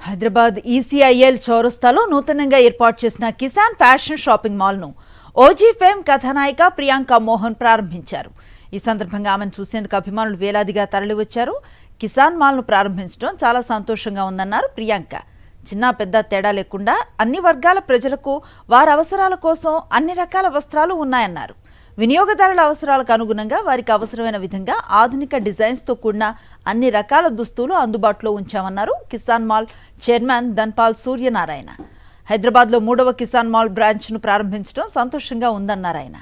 Hyderabad ECIL చౌరస్తాలో నూతనంగా ఏర్పాటు చేసిన కిసాన్ ఫ్యాషన్ షాపింగ్ మాల్ను ఓజీ ఫేమ్ కథానాయిక ప్రియాంక మోహన్ ప్రారంభించారు. ఈ సందర్భంగా ఆమెను చూసేందుకు అభిమానులు వేలాదిగా తరలివచ్చారు. కిసాన్ మాల్ను ప్రారంభించడం చాలా సంతోషంగా ఉందన్నారు ప్రియాంక. చిన్న పెద్ద తేడా లేకుండా అన్ని వర్గాల ప్రజలకు వారి అవసరాల కోసం అన్ని రకాల వస్త్రాలు ఉన్నాయన్నారు. వినియోగదారుల అవసరాలకు అనుగుణంగా వారికి అవసరమైన విధంగా ఆధునిక డిజైన్స్తో కూడిన అన్ని రకాల దుస్తులు అందుబాటులో ఉంచామన్నారు కిసాన్ మాల్ చైర్మన్ ధన్పాల్ సూర్యనారాయణ. హైదరాబాద్లో 3వ కిసాన్ మాల్ బ్రాంచ్ను ప్రారంభించడం సంతోషంగా ఉందన్నారు ఆయన.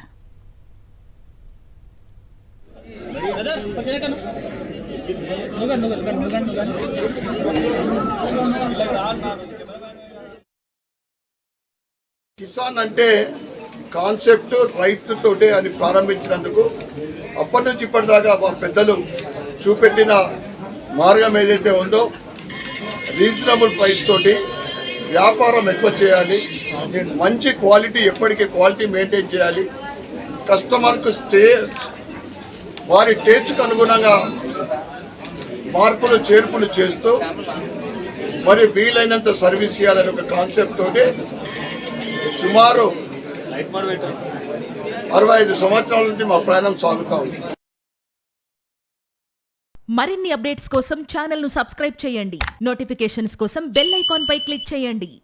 కిసాన్ అంటే కాన్సెప్ట్ రైతుతోటే అని ప్రారంభించినందుకు అప్పటి నుంచి ఇప్పటిదాకా మా పెద్దలు చూపెట్టిన మార్గం ఏదైతే ఉందో రీజనబుల్ ప్రైస్ తోటి వ్యాపారం ఎక్కువ చేయాలి, మంచి క్వాలిటీ ఎప్పటికీ క్వాలిటీ మెయింటైన్ చేయాలి, కస్టమర్కు వారి టేస్ట్కు అనుగుణంగా మార్పులు చేర్పులు చేస్తూ మరి వీలైనంత సర్వీస్ చేయాలని ఒక కాన్సెప్ట్ తోటి సుమారు 65 సంవత్సరాల నుంచి మా ప్రయాణం సాగుతా ఉంది. మరిన్ని అప్డేట్స్ కోసం ఛానల్ ను సబ్స్క్రైబ్ చేయండి. నోటిఫికేషన్స్ కోసం బెల్ ఐకాన్ పై క్లిక్ చేయండి.